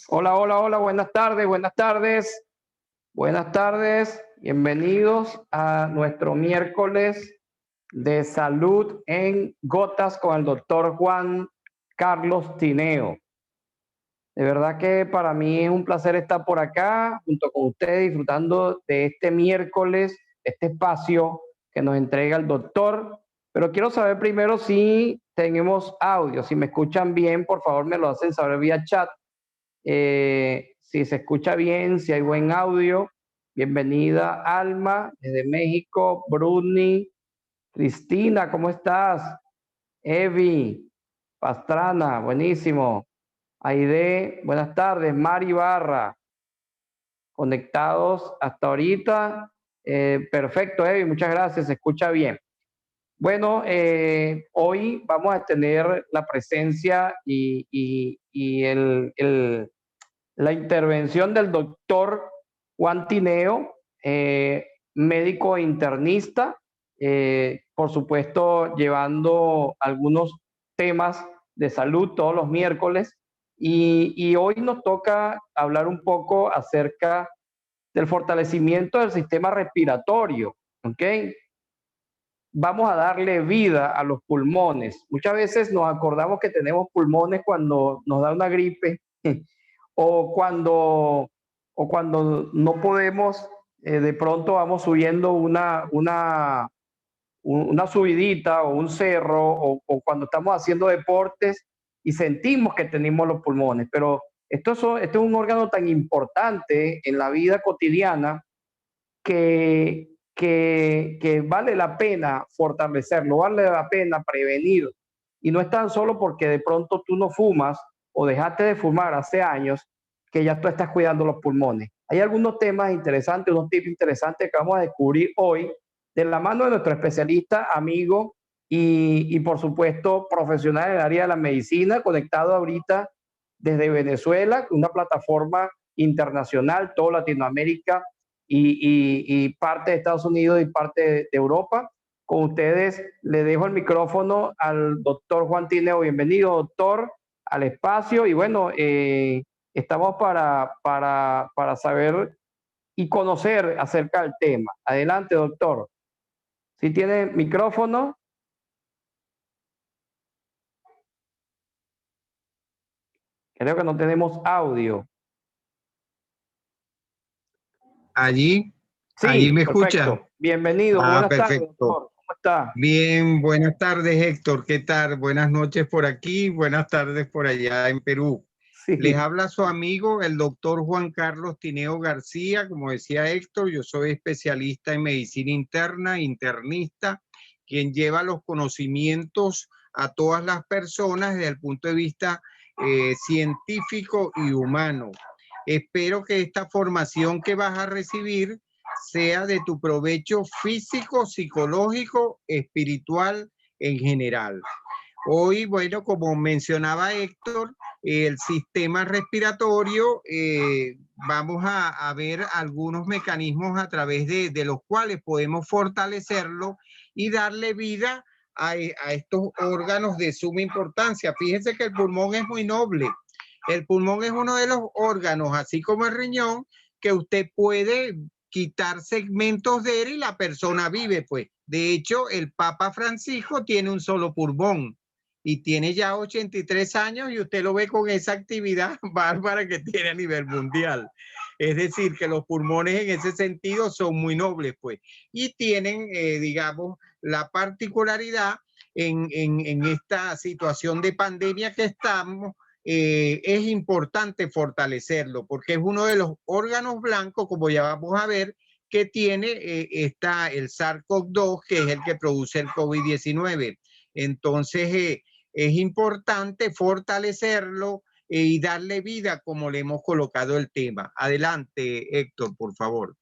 Hola, hola, hola, buenas tardes, buenas tardes, buenas tardes. Bienvenidos a nuestro miércoles de salud en Gotas con el doctor Juan Carlos Tineo. De verdad que para mí es un placer estar por acá junto con ustedes disfrutando de este miércoles, este espacio que nos entrega el doctor. Pero quiero saber primero si tenemos audio, si me escuchan bien, por favor me lo hacen saber vía chat. Si se escucha bien, si hay buen audio. Bienvenida Alma desde México, Bruni, Cristina, ¿cómo estás? Evi, Pastrana, buenísimo. Aide, buenas tardes. Mari Barra, conectados hasta ahorita. Perfecto, Evi, muchas gracias, se escucha bien. Bueno, hoy vamos a tener la presencia y la intervención del doctor Juan Tineo, médico internista, por supuesto llevando algunos temas de salud todos los miércoles. Y hoy nos toca hablar un poco acerca del fortalecimiento del sistema respiratorio, ¿ok? Vamos a darle vida a los pulmones. Muchas veces nos acordamos que tenemos pulmones cuando nos da una gripe o cuando no podemos, de pronto vamos subiendo una subidita o un cerro o cuando estamos haciendo deportes y sentimos que tenemos los pulmones. Pero esto es un órgano tan importante en la vida cotidiana que vale la pena fortalecerlo, vale la pena prevenir. Y no es tan solo porque de pronto tú no fumas o dejaste de fumar hace años que ya tú estás cuidando los pulmones. Hay algunos temas interesantes, unos tips interesantes que vamos a descubrir hoy de la mano de nuestro especialista, amigo y por supuesto profesional en el área de la medicina, conectado ahorita desde Venezuela, una plataforma internacional, toda Latinoamérica y parte de Estados Unidos y parte de Europa. Con ustedes le dejo el micrófono al doctor Juan Tineo. Bienvenido, doctor, al espacio. Y bueno, estamos para saber y conocer acerca del tema. Adelante, doctor. Si tiene micrófono. Creo que no tenemos audio. Allí Sí, me escucha. perfecto. Bienvenido. Ah, Buenas tardes, perfecto. doctor. ¿Cómo está? Bien, buenas tardes, Héctor. ¿Qué tal? Buenas noches por aquí, buenas tardes por allá en Perú. Les Sí. habla su amigo, el doctor Juan Carlos Tineo García. Como decía Héctor, yo soy especialista en medicina interna, internista, quien lleva los conocimientos a todas las personas desde el punto de vista científico y humano. Espero que esta formación que vas a recibir sea de tu provecho físico, psicológico, espiritual en general. Hoy, bueno, como mencionaba Héctor, el sistema respiratorio, vamos a ver algunos mecanismos a través de los cuales podemos fortalecerlo y darle vida a estos órganos de suma importancia. Fíjense que el pulmón es muy noble. El pulmón es uno de los órganos, así como el riñón, que usted puede quitar segmentos de él y la persona vive, pues. De hecho, el Papa Francisco tiene un solo pulmón y tiene ya 83 años y usted lo ve con esa actividad bárbara que tiene a nivel mundial. Es decir, que los pulmones en ese sentido son muy nobles, pues, y tienen, digamos, la particularidad en esta situación de pandemia que estamos. Es importante fortalecerlo porque es uno de los órganos blancos, como ya vamos a ver, que tiene el SARS-CoV-2, que es el que produce el COVID-19. Entonces, es importante fortalecerlo y darle vida como le hemos colocado el tema. Adelante, Héctor, por favor.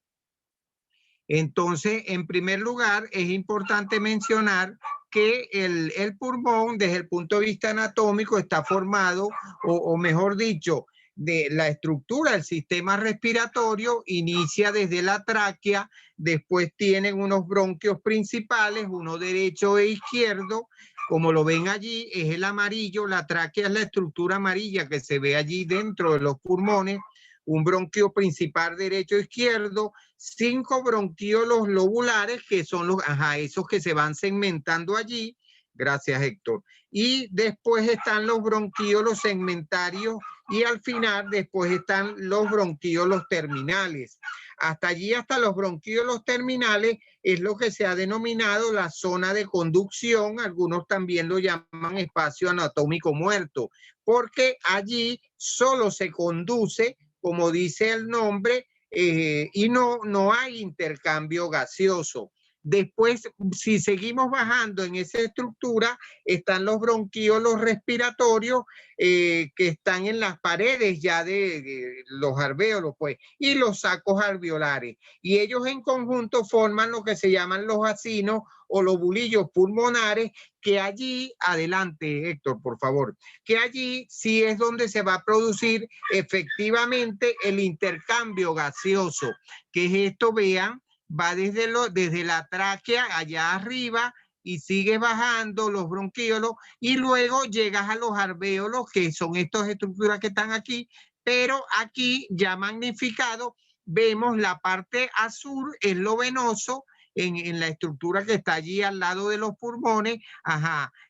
Entonces, en primer lugar, es importante mencionar que el pulmón, desde el punto de vista anatómico, está formado, o mejor dicho, de la estructura del sistema respiratorio, inicia desde la tráquea, después tienen unos bronquios principales, uno derecho e izquierdo, como lo ven allí, es el amarillo. La tráquea es la estructura amarilla que se ve allí dentro de los pulmones. Un bronquio principal derecho e izquierdo, 5 bronquiolos lobulares que son los, esos que se van segmentando allí. Gracias, Héctor. Y después están los bronquiolos segmentarios y al final después están los bronquiolos terminales. Hasta allí, hasta los bronquiolos terminales, es lo que se ha denominado la zona de conducción. Algunos también lo llaman espacio anatómico muerto, porque allí solo se conduce, como dice el nombre, y no hay intercambio gaseoso. Después, si seguimos bajando en esa estructura, están los bronquiolos respiratorios que están en las paredes ya de los alvéolos, pues, y los sacos alveolares. Y ellos en conjunto forman lo que se llaman los acinos o lobulillos pulmonares, que allí, adelante, Héctor, por favor, que allí sí es donde se va a producir efectivamente el intercambio gaseoso. ¿Qué es esto? Vean, va desde la tráquea allá arriba y sigue bajando los bronquiolos y luego llegas a los alvéolos, que son estas estructuras que están aquí, pero aquí ya magnificado, vemos la parte azul, es lo venoso, en la estructura que está allí al lado de los pulmones,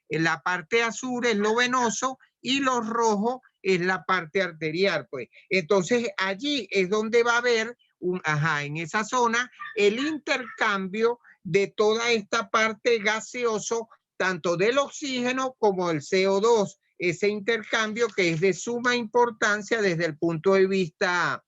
en la parte azul es lo venoso y lo rojo es la parte arterial, pues. Entonces allí es donde va a haber en esa zona, el intercambio de toda esta parte gaseoso, tanto del oxígeno como del CO2, ese intercambio que es de suma importancia desde el punto de vista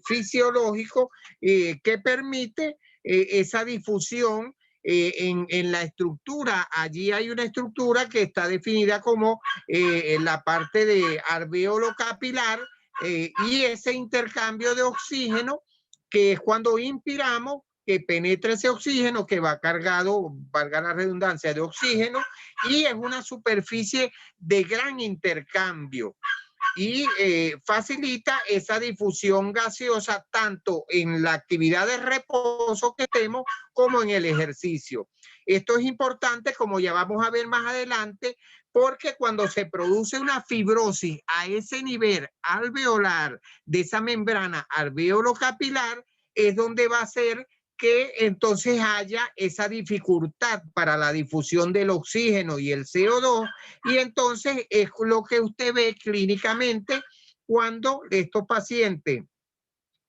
fisiológico, que permite esa difusión en la estructura. Allí hay una estructura que está definida como la parte de alvéolo capilar, y ese intercambio de oxígeno, que es cuando inspiramos, que penetra ese oxígeno que va cargado, valga la redundancia, de oxígeno, y es una superficie de gran intercambio y facilita esa difusión gaseosa tanto en la actividad de reposo que tenemos como en el ejercicio. Esto es importante, como ya vamos a ver más adelante, porque cuando se produce una fibrosis a ese nivel alveolar de esa membrana alveolo-capilar, es donde va a ser que entonces haya esa dificultad para la difusión del oxígeno y el CO2, y entonces es lo que usted ve clínicamente cuando estos pacientes,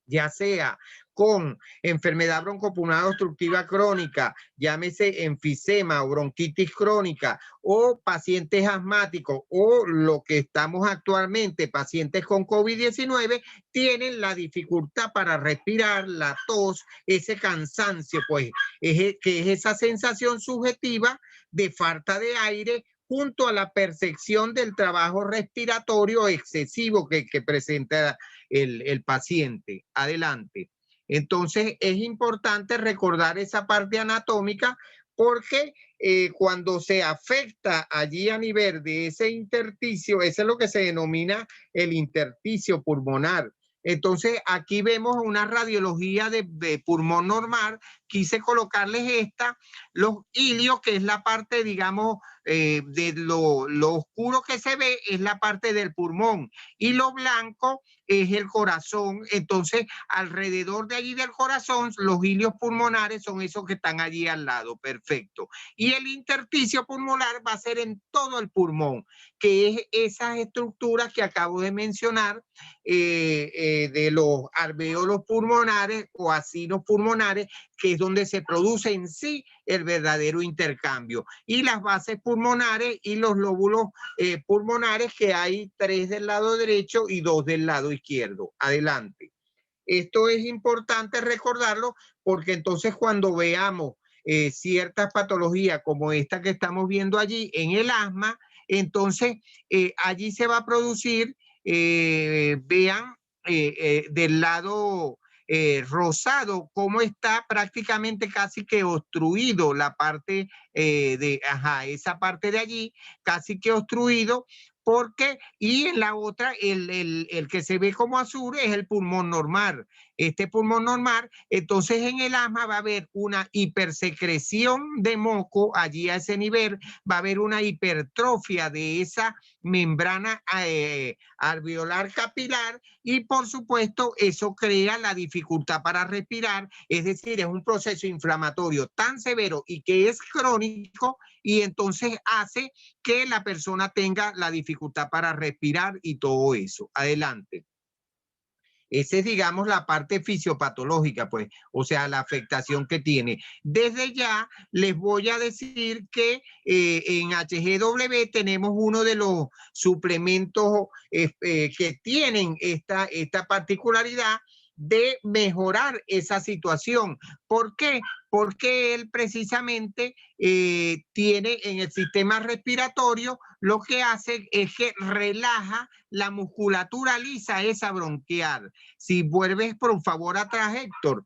ya sea con enfermedad broncopulmonar obstructiva crónica, llámese enfisema o bronquitis crónica, o pacientes asmáticos, o lo que estamos actualmente, pacientes con COVID-19, tienen la dificultad para respirar, la tos, ese cansancio, pues, que es esa sensación subjetiva de falta de aire, junto a la percepción del trabajo respiratorio excesivo que presenta el paciente. Adelante. Entonces es importante recordar esa parte anatómica, porque cuando se afecta allí a nivel de ese intersticio, eso es lo que se denomina el intersticio pulmonar. Entonces aquí vemos una radiología de pulmón normal. Quise colocarles los ilios, que es la parte, digamos, de lo oscuro que se ve, es la parte del pulmón, y lo blanco es el corazón. Entonces, alrededor de allí del corazón, los ilios pulmonares son esos que están allí al lado. Perfecto. Y el intersticio pulmonar va a ser en todo el pulmón, que es esas estructuras que acabo de mencionar, de los alvéolos pulmonares o acinos pulmonares, que es donde se produce en sí el verdadero intercambio. Y las bases pulmonares y los lóbulos pulmonares, que hay 3 del lado derecho y 2 del lado izquierdo. Adelante. Esto es importante recordarlo, porque entonces cuando veamos ciertas patologías como esta que estamos viendo allí en el asma, entonces allí se va a producir, vean, del lado rosado, cómo está prácticamente casi que obstruido la parte esa parte de allí, casi que obstruido, porque, y en la otra, el que se ve como azul es el pulmón normal. este pulmón normal, entonces en el asma va a haber una hipersecreción de moco allí a ese nivel, va a haber una hipertrofia de esa membrana alveolar capilar y por supuesto eso crea la dificultad para respirar, es decir, es un proceso inflamatorio tan severo y que es crónico y entonces hace que la persona tenga la dificultad para respirar y todo eso. Adelante. Esa es, digamos, la parte fisiopatológica, pues, o sea, la afectación que tiene. Desde ya les voy a decir que en HGW tenemos uno de los suplementos que tienen esta particularidad de mejorar esa situación. ¿Por qué? Porque él precisamente tiene en el sistema respiratorio, lo que hace es que relaja la musculatura lisa esa bronquial. Si vuelves por favor atrás, Héctor.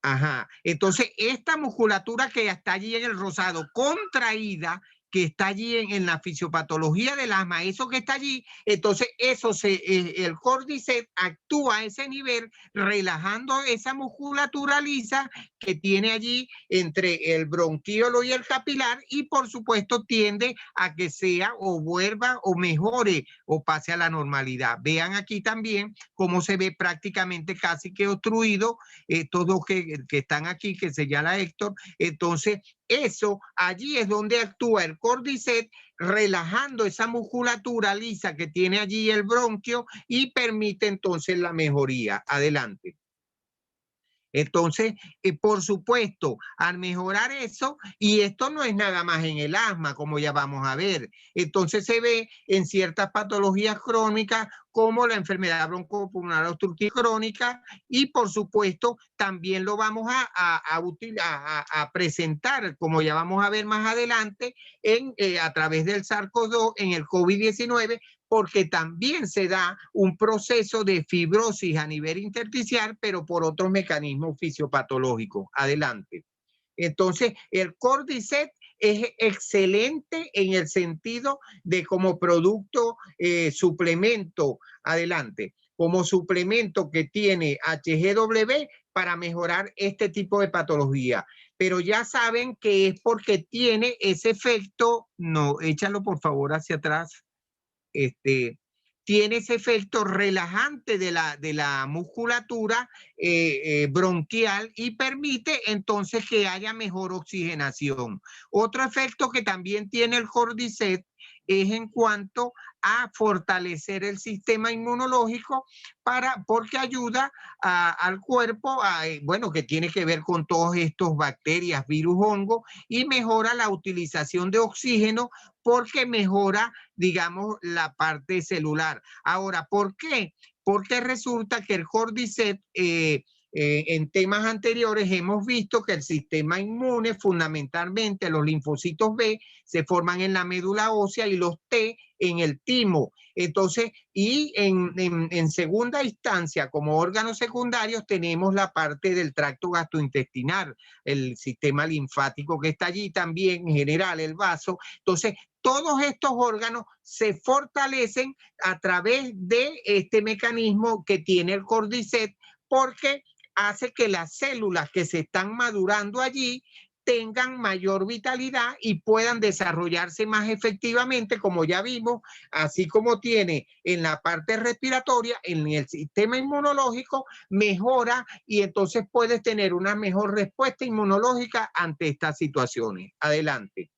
Ajá. Entonces, esta musculatura que está allí en el rosado, contraída, que está allí en la fisiopatología del asma, eso que está allí, entonces el Cordyceps actúa a ese nivel, relajando esa musculatura lisa que tiene allí entre el bronquiolo y el capilar y por supuesto tiende a que sea o vuelva o mejore o pase a la normalidad. Vean aquí también cómo se ve prácticamente casi que obstruido estos dos que están aquí, que señala Héctor. Entonces, eso, allí es donde actúa el Cordyceps, relajando esa musculatura lisa que tiene allí el bronquio y permite entonces la mejoría. Adelante. Entonces, por supuesto, al mejorar eso, y esto no es nada más en el asma, como ya vamos a ver, entonces se ve en ciertas patologías crónicas como la enfermedad broncopulmonar obstructiva crónica y por supuesto también lo vamos a presentar, como ya vamos a ver más adelante, a través del SARS-CoV-2 en el COVID-19, porque también se da un proceso de fibrosis a nivel intersticial, pero por otros mecanismos fisiopatológicos. Adelante. Entonces, el Cordyceps es excelente en el sentido de como producto suplemento, adelante, como suplemento que tiene HGW para mejorar este tipo de patología. Pero ya saben que es porque tiene ese efecto, no, échalo por favor hacia atrás. Tiene ese efecto relajante de la musculatura bronquial y permite entonces que haya mejor oxigenación. Otro efecto que también tiene el Cordyceps es en cuanto a fortalecer el sistema inmunológico porque ayuda al cuerpo, bueno, que tiene que ver con todos estos bacterias, virus, hongos, y mejora la utilización de oxígeno porque mejora, digamos, la parte celular. Ahora, ¿por qué? Porque resulta que el Cordyceps, en temas anteriores hemos visto que el sistema inmune, fundamentalmente los linfocitos B, se forman en la médula ósea y los T en el timo. Entonces, y en segunda instancia, como órganos secundarios, tenemos la parte del tracto gastrointestinal, el sistema linfático que está allí también, en general, el vaso. Entonces, todos estos órganos se fortalecen a través de este mecanismo que tiene el Cordyceps porque hace que las células que se están madurando allí tengan mayor vitalidad y puedan desarrollarse más efectivamente, como ya vimos, así como tiene en la parte respiratoria, en el sistema inmunológico, mejora y entonces puedes tener una mejor respuesta inmunológica ante estas situaciones. Adelante.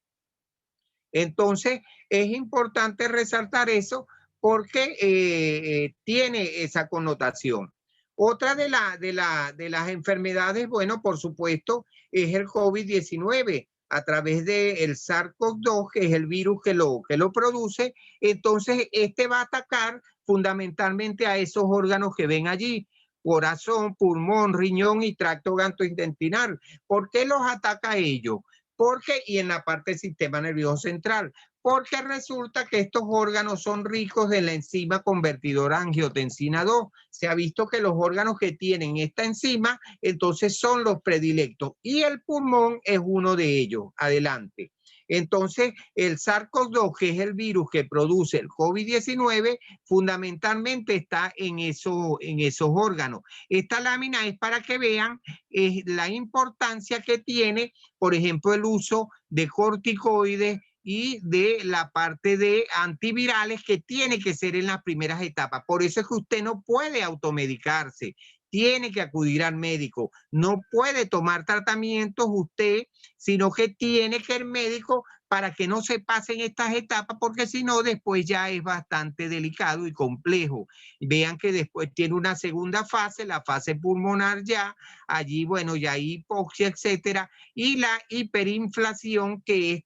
Entonces, es importante resaltar eso porque tiene esa connotación. Otra de las enfermedades, bueno, por supuesto, es el COVID-19 a través del SARS-CoV-2, que es el virus que lo produce. Entonces, este va a atacar fundamentalmente a esos órganos que ven allí: corazón, pulmón, riñón y tracto gastrointestinal. ¿Por qué los ataca a ellos? Porque, y en la parte del sistema nervioso central, porque resulta que estos órganos son ricos en la enzima convertidora angiotensina 2. Se ha visto que los órganos que tienen esta enzima, entonces son los predilectos. Y el pulmón es uno de ellos. Adelante. Entonces, el SARS-CoV-2, que es el virus que produce el COVID-19, fundamentalmente está en esos órganos. Esta lámina es para que vean la importancia que tiene, por ejemplo, el uso de corticoides y de la parte de antivirales que tiene que ser en las primeras etapas. Por eso es que usted no puede automedicarse, tiene que acudir al médico, no puede tomar tratamientos usted, sino que tiene que ir al médico para que no se pasen estas etapas, porque si no, después ya es bastante delicado y complejo. Vean que después tiene una segunda fase, la fase pulmonar ya, allí, bueno, ya hay hipoxia, etcétera, y la hiperinflación, que es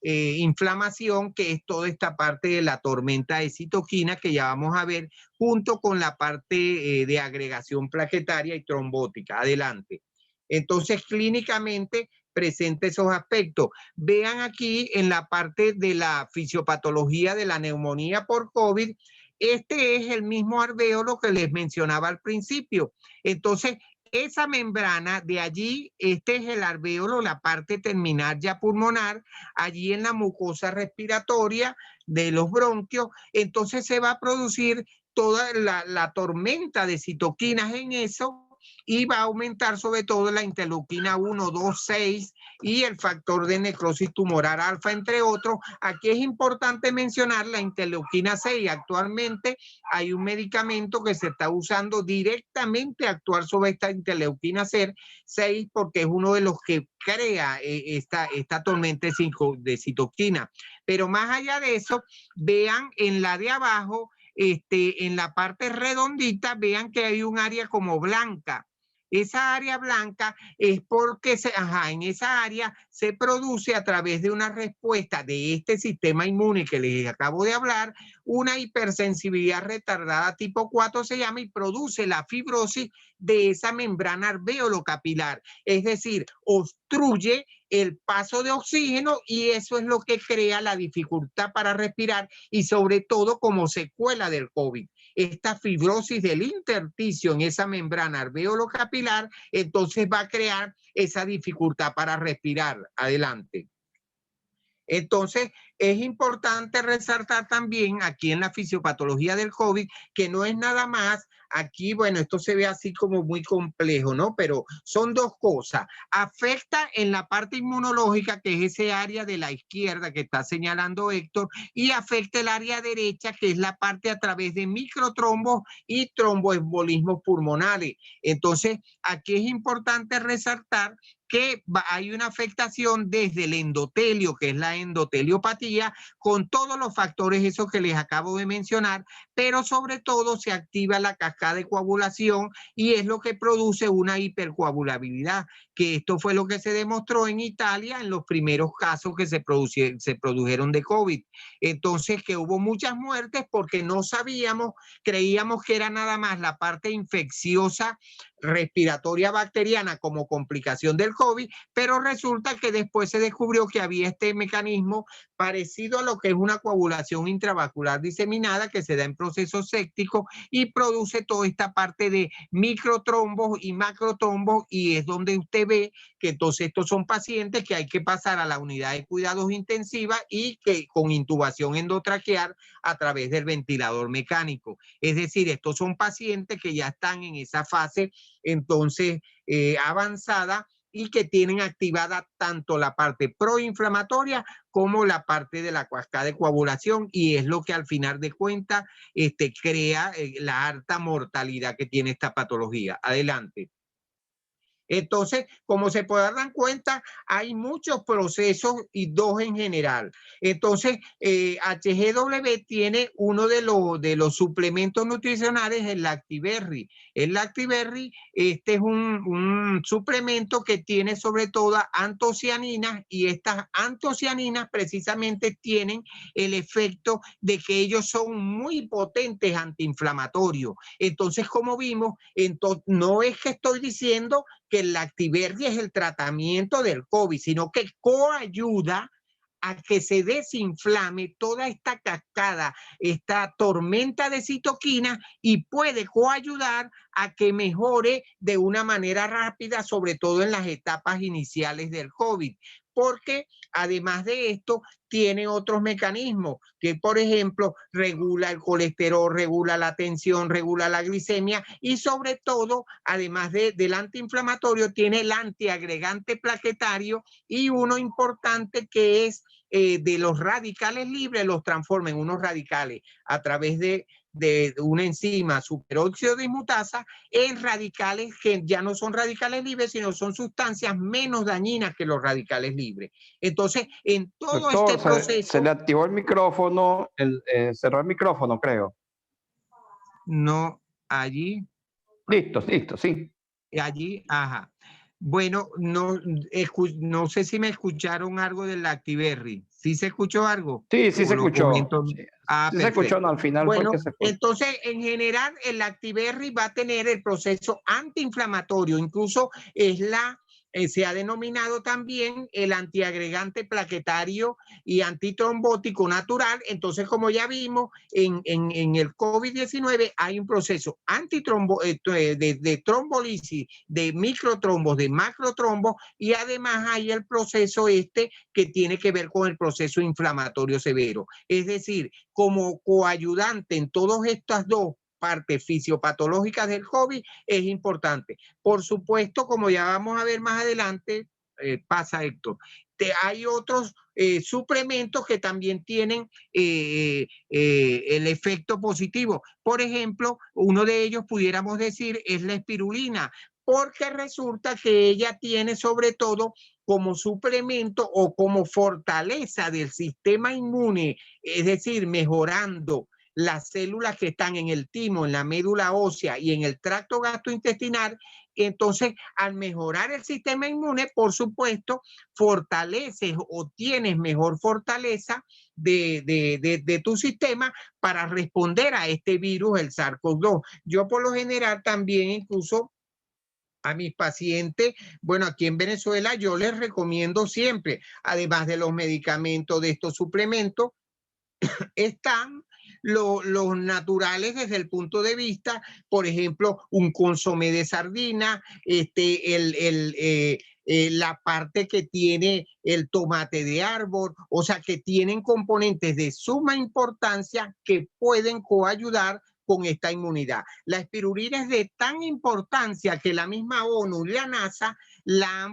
inflamación, que es toda esta parte de la tormenta de citoquinas que ya vamos a ver, junto con la parte de agregación plaquetaria y trombótica. Adelante. Entonces, clínicamente presenta esos aspectos. Vean aquí en la parte de la fisiopatología de la neumonía por COVID, este es el mismo alvéolo que les mencionaba al principio. Entonces, esa membrana de allí, este es el alvéolo, la parte terminal ya pulmonar, allí en la mucosa respiratoria de los bronquios, entonces se va a producir toda la tormenta de citoquinas en eso, y va a aumentar sobre todo la interleuquina 1, 2, 6 y el factor de necrosis tumoral alfa, entre otros. Aquí es importante mencionar la interleuquina 6. Actualmente hay un medicamento que se está usando directamente a actuar sobre esta interleuquina 6 porque es uno de los que crea esta tormenta de citoquina. Pero más allá de eso, vean en la de abajo, en la parte redondita, vean que hay un área como blanca. Esa área blanca es porque en esa área se produce a través de una respuesta de este sistema inmune que les acabo de hablar, una hipersensibilidad retardada tipo 4 se llama, y produce la fibrosis de esa membrana alveolo-capilar. Es decir, obstruye el paso de oxígeno y eso es lo que crea la dificultad para respirar y sobre todo como secuela del COVID. Esta fibrosis del intersticio en esa membrana alveolo-capilar, entonces va a crear esa dificultad para respirar. Adelante. Entonces, es importante resaltar también aquí en la fisiopatología del COVID que no es nada más, aquí, bueno, esto se ve así como muy complejo, ¿no? Pero son dos cosas. Afecta en la parte inmunológica, que es ese área de la izquierda que está señalando Héctor, y afecta el área derecha, que es la parte a través de microtrombos y tromboembolismos pulmonares. Entonces, aquí es importante resaltar que hay una afectación desde el endotelio, que es la endoteliopatía, con todos los factores esos que les acabo de mencionar, pero sobre todo se activa la cascada de coagulación y es lo que produce una hipercoagulabilidad, que esto fue lo que se demostró en Italia en los primeros casos que se produjeron de COVID. Entonces, que hubo muchas muertes porque no sabíamos, creíamos que era nada más la parte infecciosa respiratoria bacteriana como complicación del COVID, pero resulta que después se descubrió que había este mecanismo parecido a lo que es una coagulación intravascular diseminada que se da en procesos sépticos y produce toda esta parte de microtrombos y macrotrombos, y es donde usted ve que entonces estos son pacientes que hay que pasar a la unidad de cuidados intensivas y que con intubación endotraqueal a través del ventilador mecánico. Es decir, estos son pacientes que ya están en esa fase entonces avanzada y que tienen activada tanto la parte proinflamatoria como la parte de la cascada de coagulación, y es lo que al final de cuentas crea la alta mortalidad que tiene esta patología. Adelante. Entonces, como se pueden dar cuenta, hay muchos procesos y dos en general. Entonces, HGW tiene uno de los suplementos nutricionales, el Lactiberry. El Lactiberry, este es un suplemento que tiene sobre todo antocianinas, y estas antocianinas precisamente tienen el efecto de que ellos son muy potentes antiinflamatorios. Entonces, como vimos, no es que estoy diciendo que el Lactiberry es el tratamiento del COVID, sino que coayuda a que se desinflame toda esta cascada, esta tormenta de citoquinas, y puede coayudar a que mejore de una manera rápida, sobre todo en las etapas iniciales del COVID. Porque además de esto, tiene otros mecanismos que, por ejemplo, regula el colesterol, regula la tensión, regula la glicemia y sobre todo, además del antiinflamatorio, tiene el antiagregante plaquetario y uno importante que es de los radicales libres, los transforma en unos radicales a través de una enzima superóxido dismutasa en radicales que ya no son radicales libres, sino son sustancias menos dañinas que los radicales libres. Entonces, en todo Doctor, este proceso... se le activó el micrófono, cerró el micrófono, creo. No, allí... Listo, listo, sí. Allí, ajá. Bueno, no sé si me escucharon algo del Lactiberry. ¿Sí se escuchó algo? Sí, sí O se lo escuchó. comento. Sí, Ah, sí se escuchó, perfecto. no, al final fue que Bueno, se fue. entonces, en general, el Lactiberry va a tener el proceso antiinflamatorio. Incluso se ha denominado también el antiagregante plaquetario y antitrombótico natural. Entonces, como ya vimos, en el COVID-19 hay un proceso de trombolisis, de microtrombos, de macrotrombos, y además hay el proceso que tiene que ver con el proceso inflamatorio severo. Es decir, como coayudante en todas estas dos partes fisiopatológicas del COVID es importante. Por supuesto, como ya vamos a ver más adelante, pasa Héctor, hay otros suplementos que también tienen el efecto positivo. Por ejemplo, uno de ellos pudiéramos decir es la espirulina, porque resulta que ella tiene sobre todo como suplemento o como fortaleza del sistema inmune, es decir, mejorando las células que están en el timo, en la médula ósea y en el tracto gastrointestinal. Entonces, al mejorar el sistema inmune, por supuesto, fortaleces o tienes mejor fortaleza de tu sistema para responder a este virus, el SARS-CoV-2. Yo por lo general también incluso a mis pacientes, bueno, aquí en Venezuela yo les recomiendo siempre, además de los medicamentos, de estos suplementos, están los naturales desde el punto de vista, por ejemplo, un consomé de sardina, la parte que tiene el tomate de árbol, o sea, que tienen componentes de suma importancia que pueden coayudar con esta inmunidad. La espirulina es de tan importancia que la misma ONU y la NASA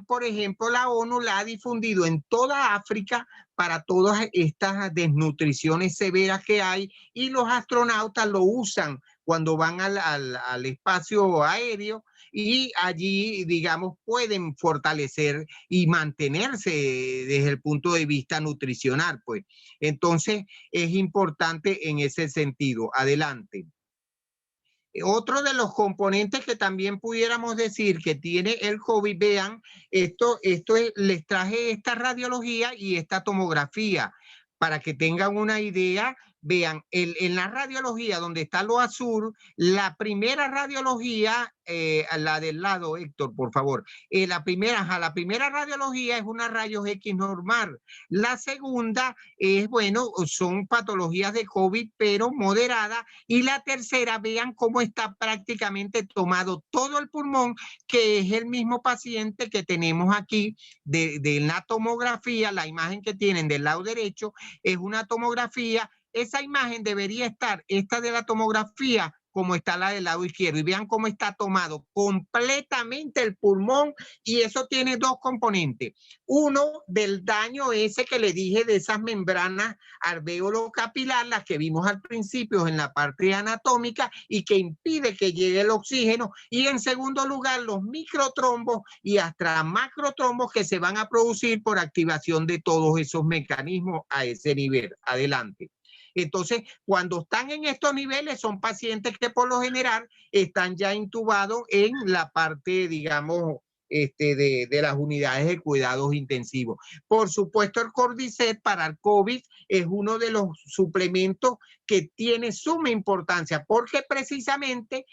por ejemplo, la ONU la ha difundido en toda África para todas estas desnutriciones severas que hay, y los astronautas lo usan cuando van al espacio aéreo y allí, digamos, pueden fortalecer y mantenerse desde el punto de vista nutricional, pues. Entonces, es importante en ese sentido. Adelante. Otro de los componentes que también pudiéramos decir que tiene el COVID, vean, les traje esta radiología y esta tomografía para que tengan una idea. Vean, en la radiología donde está lo azul, la primera radiología, la del lado, Héctor, por favor, la primera radiología es una rayos X normal. La segunda es, bueno, son patologías de COVID, pero moderada. Y la tercera, vean cómo está prácticamente tomado todo el pulmón, que es el mismo paciente que tenemos aquí de la tomografía. La imagen que tienen del lado derecho es una tomografía. Esa imagen debería estar, esta de la tomografía, como está la del lado izquierdo, y vean cómo está tomado completamente el pulmón, y eso tiene dos componentes. Uno, del daño ese que le dije de esas membranas alvéolo capilar, las que vimos al principio en la parte anatómica y que impide que llegue el oxígeno, y en segundo lugar, los microtrombos y hasta macrotrombos que se van a producir por activación de todos esos mecanismos a ese nivel. Adelante. Entonces, cuando están en estos niveles, son pacientes que por lo general están ya intubados en la parte, digamos, de las unidades de cuidados intensivos. Por supuesto, el Cordyceps para el COVID es uno de los suplementos que tiene suma importancia, porque precisamente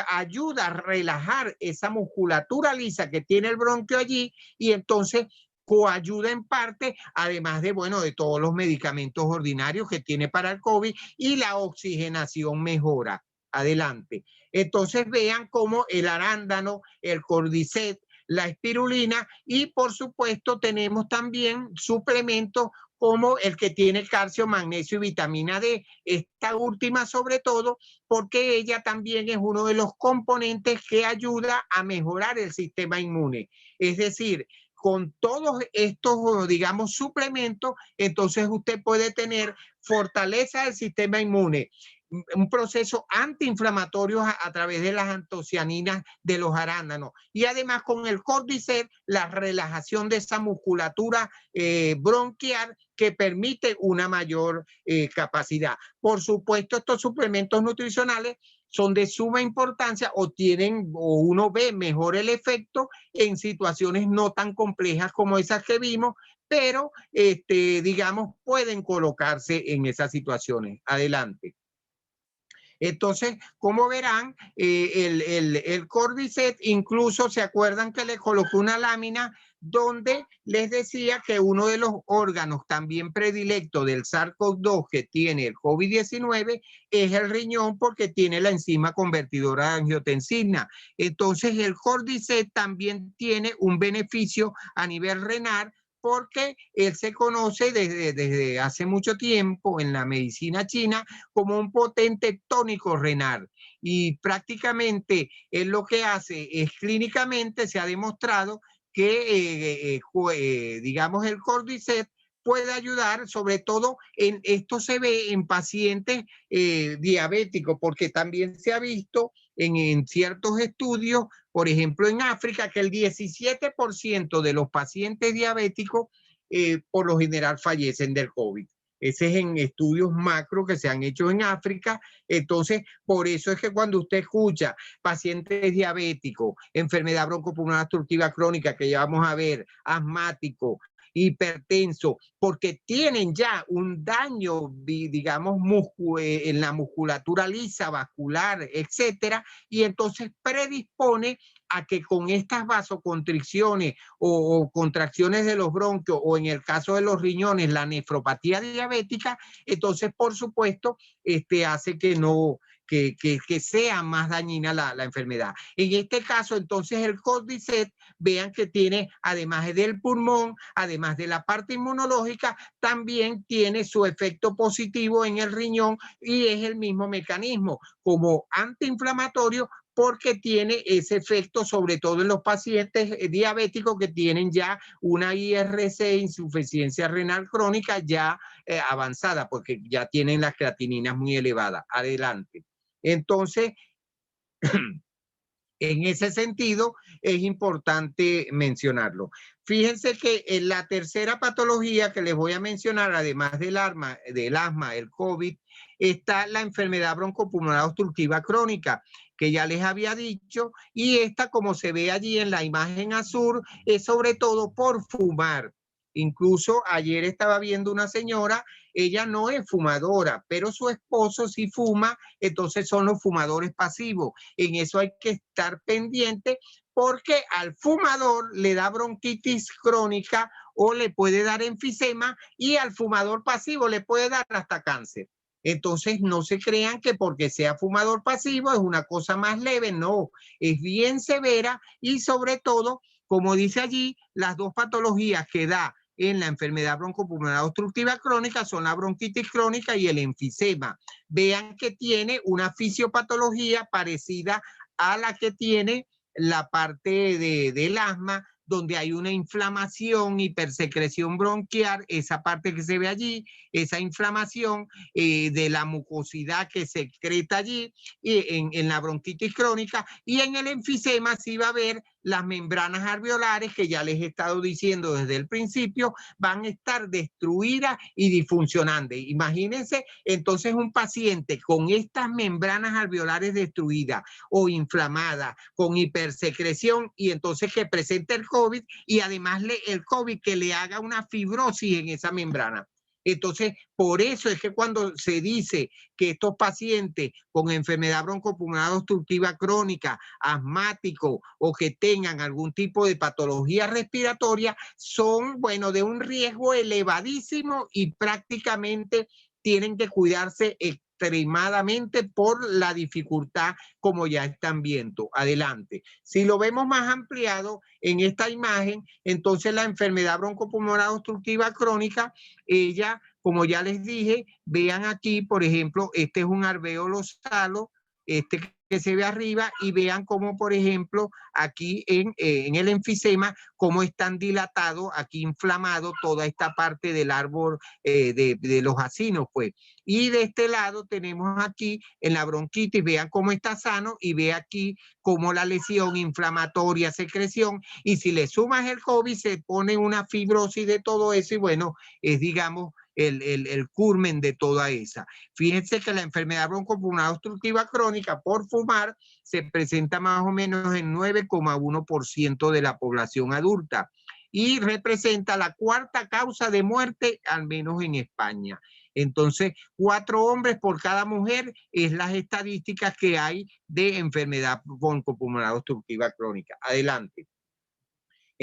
ayuda a relajar esa musculatura lisa que tiene el bronquio allí, y entonces coayuda en parte, además de, bueno, de todos los medicamentos ordinarios que tiene para el COVID, y la oxigenación mejora. Adelante. Entonces vean cómo el arándano, el cordyceps, la espirulina y por supuesto tenemos también suplementos como el que tiene calcio, magnesio y vitamina D. Esta última sobre todo porque ella también es uno de los componentes que ayuda a mejorar el sistema inmune. Es decir, con todos estos, digamos, suplementos, entonces usted puede tener fortaleza del sistema inmune, un proceso antiinflamatorio a través de las antocianinas de los arándanos y además con el cordyceps la relajación de esa musculatura bronquial que permite una mayor capacidad. Por supuesto, estos suplementos nutricionales son de suma importancia o tienen o uno ve mejor el efecto en situaciones no tan complejas como esas que vimos, pero digamos pueden colocarse en esas situaciones. Adelante. Entonces, como verán, el cordyceps incluso se acuerdan que le colocó una lámina donde les decía que uno de los órganos también predilectos del SARS-CoV-2 que tiene el COVID-19 es el riñón porque tiene la enzima convertidora de angiotensina. Entonces, el cordyceps también tiene un beneficio a nivel renal porque él se conoce desde hace mucho tiempo en la medicina china como un potente tónico renal y prácticamente él lo que hace es clínicamente se ha demostrado que digamos el cordyceps puede ayudar, sobre todo en esto se ve en pacientes diabéticos, porque también se ha visto en ciertos estudios, por ejemplo en África, que el 17% de los pacientes diabéticos por lo general fallecen del COVID. Ese es en estudios macro que se han hecho en África. Entonces, por eso es que cuando usted escucha pacientes diabéticos, enfermedad broncopulmonar obstructiva crónica que ya vamos a ver, asmático, hipertenso, porque tienen ya un daño, digamos, en la musculatura lisa, vascular, etcétera, y entonces predispone a que con estas vasoconstricciones o contracciones de los bronquios o en el caso de los riñones, la nefropatía diabética, entonces, por supuesto, hace que no, que sea más dañina la enfermedad. En este caso, entonces, el cordyceps, vean que tiene, además del pulmón, además de la parte inmunológica, también tiene su efecto positivo en el riñón y es el mismo mecanismo como antiinflamatorio porque tiene ese efecto sobre todo en los pacientes diabéticos que tienen ya una IRC, insuficiencia renal crónica ya avanzada porque ya tienen las creatininas muy elevadas. Adelante. Entonces, en ese sentido, es importante mencionarlo. Fíjense que en la tercera patología que les voy a mencionar, además del asma, el COVID, está la enfermedad broncopulmonar obstructiva crónica, que ya les había dicho, y esta, como se ve allí en la imagen azul, es sobre todo por fumar. Incluso ayer estaba viendo una señora, ella no es fumadora, pero su esposo sí fuma, entonces son los fumadores pasivos. En eso hay que estar pendiente porque al fumador le da bronquitis crónica o le puede dar enfisema y al fumador pasivo le puede dar hasta cáncer. Entonces no se crean que porque sea fumador pasivo es una cosa más leve, no, es bien severa y sobre todo, como dice allí, las dos patologías que da en la enfermedad broncopulmonar obstructiva crónica son la bronquitis crónica y el enfisema. Vean que tiene una fisiopatología parecida a la que tiene la parte del asma, donde hay una inflamación, hipersecreción bronquial, esa parte que se ve allí, esa inflamación de la mucosidad que se excreta allí en la bronquitis crónica, y en el enfisema sí va a haber las membranas alveolares que ya les he estado diciendo desde el principio, van a estar destruidas y disfuncionando. Imagínense entonces un paciente con estas membranas alveolares destruidas o inflamadas, con hipersecreción y entonces que presente el COVID y además el COVID que le haga una fibrosis en esa membrana. Entonces, por eso es que cuando se dice que estos pacientes con enfermedad broncopulmonar obstructiva crónica, asmático o que tengan algún tipo de patología respiratoria, son, bueno, de un riesgo elevadísimo y prácticamente tienen que cuidarse extremadamente por la dificultad, como ya están viendo. Adelante. Si lo vemos más ampliado en esta imagen, entonces la enfermedad broncopulmonar obstructiva crónica, ella, como ya les dije, vean aquí, por ejemplo, este es un alvéolo salo, este que se ve arriba, y vean cómo, por ejemplo, aquí en el enfisema, cómo están dilatados, aquí inflamado toda esta parte del árbol de los acinos, pues. Y de este lado tenemos aquí en la bronquitis, vean cómo está sano, y ve aquí cómo la lesión inflamatoria, secreción, y si le sumas el COVID, se pone una fibrosis de todo eso, y bueno, es, digamos, el culmen de toda esa. Fíjense que la enfermedad broncopulmonar obstructiva crónica por fumar se presenta más o menos en 9,1% de la población adulta y representa la cuarta causa de muerte, al menos en España. Entonces, 4 hombres por cada mujer es las estadísticas que hay de enfermedad broncopulmonar obstructiva crónica. Adelante.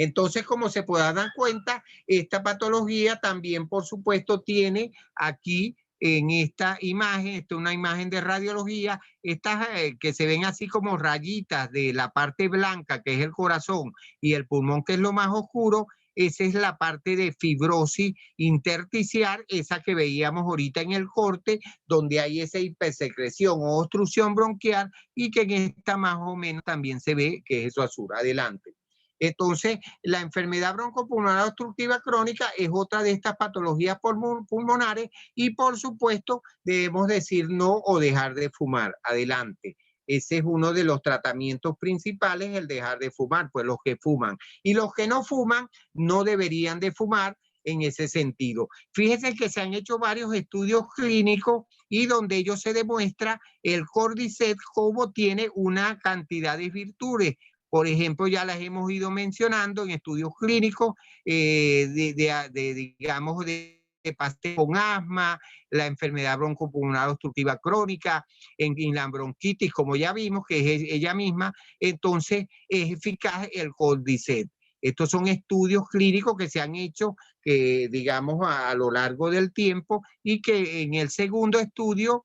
Entonces, como se pueda dar cuenta, esta patología también, por supuesto, tiene aquí en esta imagen, esta es una imagen de radiología, estas que se ven así como rayitas de la parte blanca, que es el corazón, y el pulmón, que es lo más oscuro, esa es la parte de fibrosis intersticial, esa que veíamos ahorita en el corte, donde hay esa hipersecreción o obstrucción bronquial, y que en esta más o menos también se ve que es eso azul. Adelante. Entonces, la enfermedad broncopulmonar obstructiva crónica es otra de estas patologías pulmonares y, por supuesto, debemos decir no o dejar de fumar. Adelante. Ese es uno de los tratamientos principales, el dejar de fumar, pues los que fuman. Y los que no fuman no deberían de fumar en ese sentido. Fíjense que se han hecho varios estudios clínicos y donde ellos se demuestra el Cordyceps cómo tiene una cantidad de virtudes. Por ejemplo, ya las hemos ido mencionando en estudios clínicos digamos, de pacientes con asma, la enfermedad broncopulmonar obstructiva crónica, en la bronquitis, como ya vimos, que es ella misma, entonces es eficaz el Cordyceps. Estos son estudios clínicos que se han hecho, que, digamos, a lo largo del tiempo, y que en el segundo estudio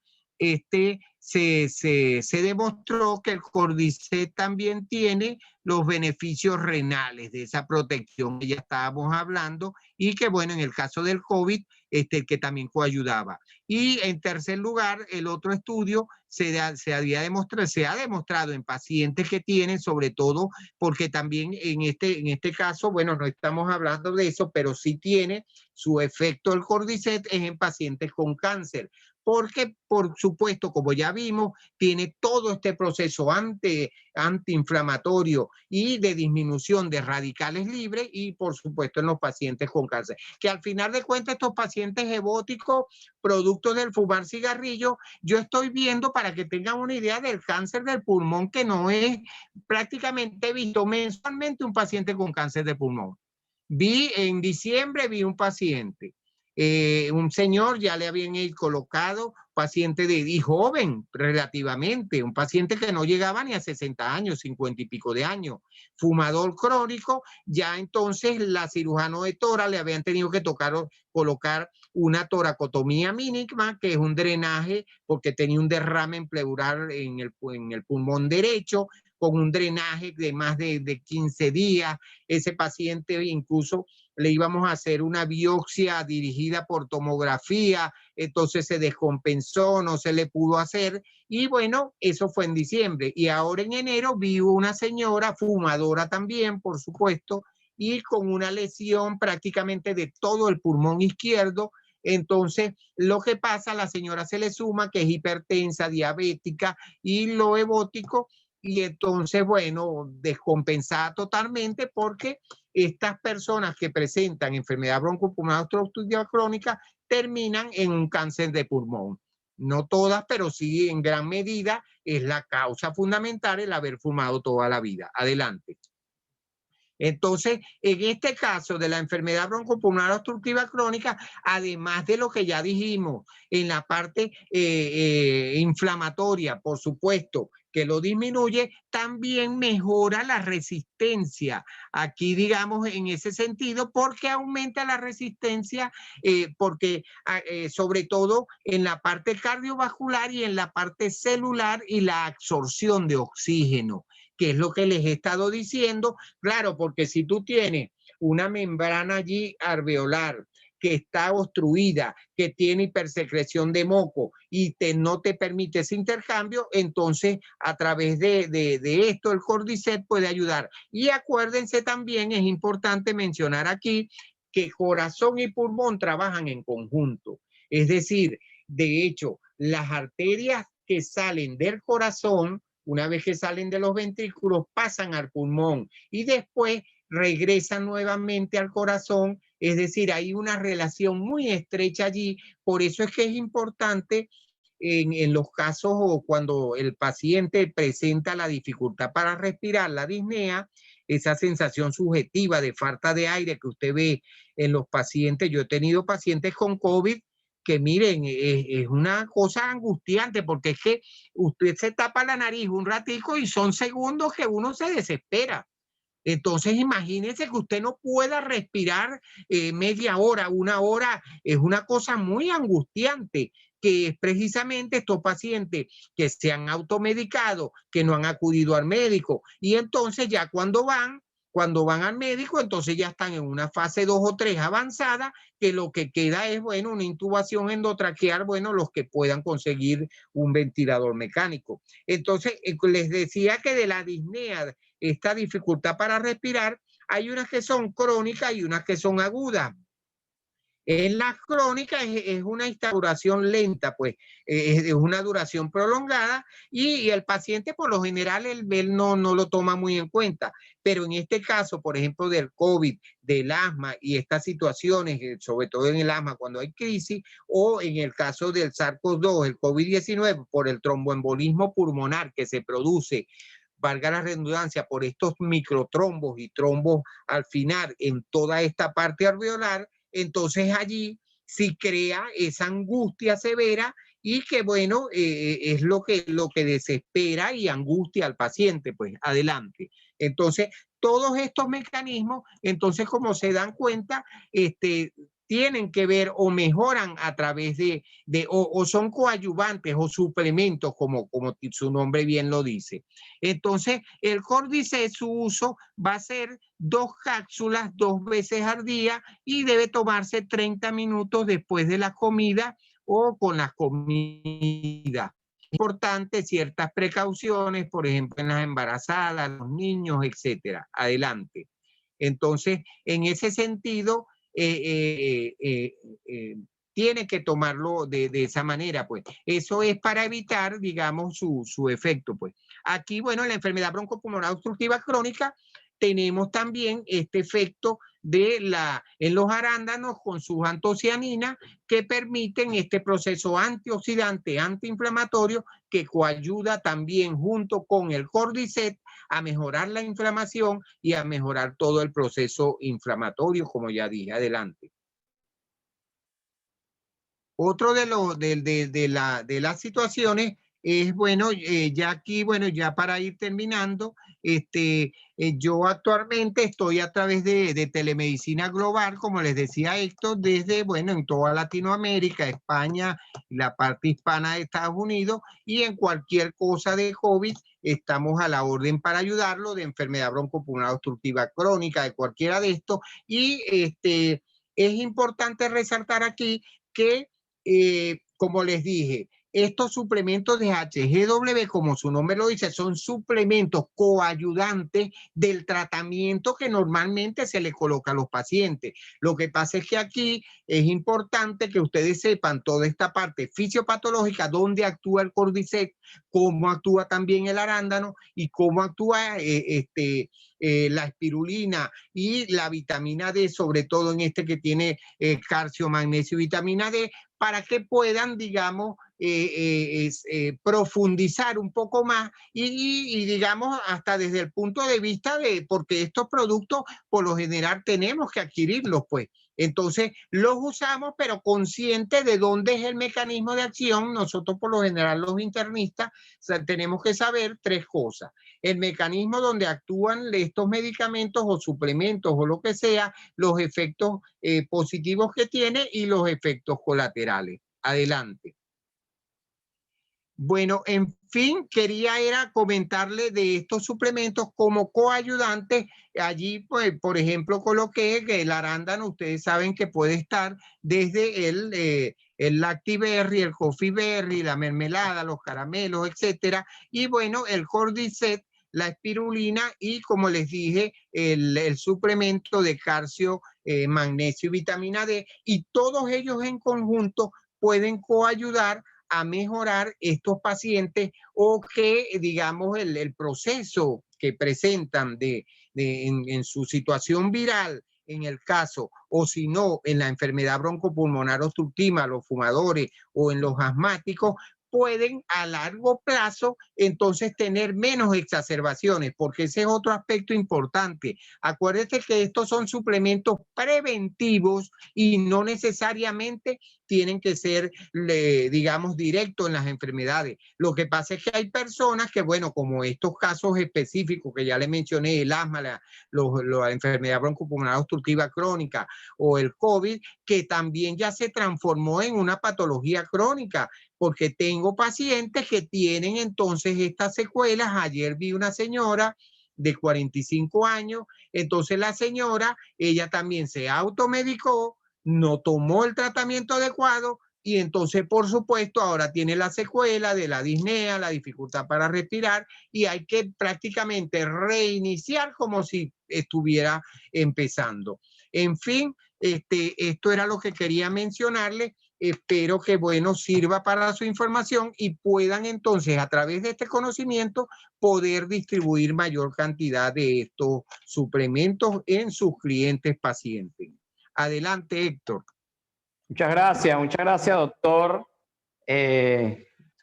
se demostró que el Cordyceps también tiene los beneficios renales de esa protección que ya estábamos hablando, y que, bueno, en el caso del COVID, que también coayudaba. Y en tercer lugar, el otro estudio se ha demostrado en pacientes que tienen, sobre todo porque también en este caso, bueno, no estamos hablando de eso, pero sí tiene su efecto el Cordyceps en pacientes con cáncer, porque, por supuesto, como ya vimos, tiene todo este proceso antiinflamatorio y de disminución de radicales libres, y, por supuesto, en los pacientes con cáncer. Que al final de cuentas, estos pacientes hebóticos, producto del fumar cigarrillo, yo estoy viendo, para que tengan una idea, del cáncer del pulmón, que no es prácticamente visto mensualmente un paciente con cáncer de pulmón. En diciembre vi un paciente, un señor, ya le habían colocado, paciente y joven relativamente, un paciente que no llegaba ni a 60 años, 50 y pico de años, fumador crónico. Ya entonces la cirujano de tórax le habían tenido que colocar una toracotomía mínima, que es un drenaje, porque tenía un derrame en pleural en el pulmón derecho, con un drenaje de más de 15 días. Ese paciente incluso le íbamos a hacer una biopsia dirigida por tomografía, entonces se descompensó, no se le pudo hacer, y bueno, eso fue en diciembre. Y ahora en enero vi una señora fumadora también, por supuesto, y con una lesión prácticamente de todo el pulmón izquierdo. Entonces, lo que pasa, a la señora se le suma que es hipertensa, diabética y lo hebótico, y entonces, bueno, descompensada totalmente, porque estas personas que presentan enfermedad broncopulmonar obstructiva crónica terminan en un cáncer de pulmón. No todas, pero sí en gran medida es la causa fundamental el haber fumado toda la vida. Adelante. Entonces, en este caso de la enfermedad broncopulmonar obstructiva crónica, además de lo que ya dijimos en la parte inflamatoria, por supuesto, que lo disminuye, también mejora la resistencia. Aquí, digamos, en ese sentido, porque aumenta la resistencia, porque sobre todo en la parte cardiovascular y en la parte celular y la absorción de oxígeno, que es lo que les he estado diciendo. Claro, porque si tú tienes una membrana allí alveolar que está obstruida, que tiene hipersecreción de moco y no te permite ese intercambio, entonces a través de esto el Cordyceps puede ayudar. Y acuérdense también, es importante mencionar aquí, que corazón y pulmón trabajan en conjunto. Es decir, de hecho, las arterias que salen del corazón, una vez que salen de los ventrículos, pasan al pulmón y después regresan nuevamente al corazón. Es decir, hay una relación muy estrecha allí. Por eso es que es importante en los casos o cuando el paciente presenta la dificultad para respirar, la disnea, esa sensación subjetiva de falta de aire que usted ve en los pacientes. Yo he tenido pacientes con COVID que miren, es una cosa angustiante porque es que usted se tapa la nariz un ratico y son segundos que uno se desespera. Entonces, imagínense que usted no pueda respirar media hora, una hora, es una cosa muy angustiante, que es precisamente estos pacientes que se han automedicado, que no han acudido al médico, y entonces ya cuando van al médico, entonces ya están en una fase 2 o 3 avanzada, que lo que queda es, bueno, una intubación endotraqueal, bueno, los que puedan conseguir un ventilador mecánico. Entonces, les decía que de la disnea, esta dificultad para respirar, hay unas que son crónicas y unas que son agudas. En las crónicas es una instauración lenta, pues es una duración prolongada y el paciente por lo general él no lo toma muy en cuenta. Pero en este caso, por ejemplo, del COVID, del asma y estas situaciones, sobre todo en el asma cuando hay crisis, o en el caso del SARS-CoV-2, el COVID-19, por el tromboembolismo pulmonar que se produce, valga la redundancia, por estos microtrombos y trombos al final en toda esta parte alveolar, entonces allí sí crea esa angustia severa y que bueno, es lo que desespera y angustia al paciente, pues adelante. Entonces, todos estos mecanismos, entonces como se dan cuenta, tienen que ver o mejoran a través o son coadyuvantes o suplementos, como su nombre bien lo dice. Entonces, el Cordyceps, su uso va a ser 2 cápsulas 2 veces al día y debe tomarse 30 minutos después de la comida o con la comida. Importante ciertas precauciones, por ejemplo, en las embarazadas, los niños, etcétera. Adelante. Entonces, en ese sentido, tiene que tomarlo de esa manera, pues. Eso es para evitar, digamos, su efecto, pues. Aquí, bueno, en la enfermedad broncopulmonar obstructiva crónica tenemos también este efecto en los arándanos con sus antocianinas que permiten este proceso antioxidante, antiinflamatorio, que coayuda también junto con el Cordyceps a mejorar la inflamación y a mejorar todo el proceso inflamatorio, como ya dije. Adelante. Otro de las situaciones es, bueno, ya aquí, bueno, ya para ir terminando, yo actualmente estoy a través de telemedicina global, como les decía Héctor, desde, bueno, en toda Latinoamérica, España, la parte hispana de Estados Unidos, y en cualquier cosa de COVID, estamos a la orden para ayudarlo, de enfermedad broncopulmonar obstructiva crónica, de cualquiera de estos, y es importante resaltar aquí que como les dije, estos suplementos de HGW, como su nombre lo dice, son suplementos coayudantes del tratamiento que normalmente se le coloca a los pacientes. Lo que pasa es que aquí es importante que ustedes sepan toda esta parte fisiopatológica, dónde actúa el Cordyceps, cómo actúa también el arándano y cómo actúa la espirulina y la vitamina D, sobre todo en que tiene calcio, magnesio y vitamina D, para que puedan, digamos, profundizar un poco más y digamos hasta desde el punto de vista de, porque estos productos por lo general tenemos que adquirirlos, pues. Entonces los usamos, pero consciente de dónde es el mecanismo de acción. Nosotros por lo general los internistas, o sea, tenemos que saber tres cosas: el mecanismo donde actúan estos medicamentos o suplementos o lo que sea, los efectos positivos que tiene y los efectos colaterales. Adelante. Bueno, en fin, quería comentarle de estos suplementos como coayudantes. Allí, pues, por ejemplo, coloqué que el arándano, ustedes saben que puede estar desde el lactiberry, el coffee berry, la mermelada, los caramelos, etcétera. Y bueno, el cordyceps, la espirulina y, como les dije, el suplemento de calcio, magnesio y vitamina D. Y todos ellos en conjunto pueden coayudar a mejorar estos pacientes o que, digamos, el proceso que presentan en su situación viral, en el caso, o si no, en la enfermedad broncopulmonar obstructiva, los fumadores o en los asmáticos, pueden a largo plazo entonces tener menos exacerbaciones, porque ese es otro aspecto importante. Acuérdate que estos son suplementos preventivos y no necesariamente tienen que ser, digamos, directos en las enfermedades. Lo que pasa es que hay personas que, bueno, como estos casos específicos que ya le mencioné, el asma, la enfermedad broncopulmonar obstructiva crónica o el COVID, que también ya se transformó en una patología crónica, porque tengo pacientes que tienen entonces estas secuelas. Ayer vi una señora de 45 años, entonces la señora, ella también se automedicó, no tomó el tratamiento adecuado y entonces, por supuesto, ahora tiene la secuela de la disnea, la dificultad para respirar y hay que prácticamente reiniciar como si estuviera empezando. En fin, esto era lo que quería mencionarle. Espero que, bueno, sirva para su información y puedan entonces, a través de este conocimiento, poder distribuir mayor cantidad de estos suplementos en sus clientes pacientes. Adelante, Héctor. Muchas gracias, doctor.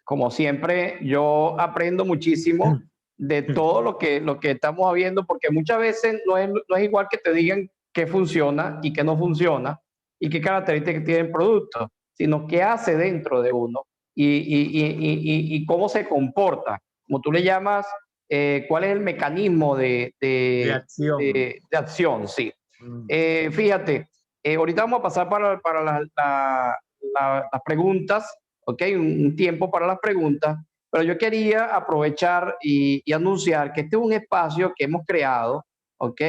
Como siempre, yo aprendo muchísimo de todo lo que estamos viendo, porque muchas veces no es igual que te digan qué funciona y qué no funciona y qué características tiene el producto, sino qué hace dentro de uno y cómo se comporta, como tú le llamas, cuál es el mecanismo de acción, sí. Fíjate, ahorita vamos a pasar para las preguntas, ¿ok? Un tiempo para las preguntas, pero yo quería aprovechar y anunciar que este es un espacio que hemos creado, ¿ok?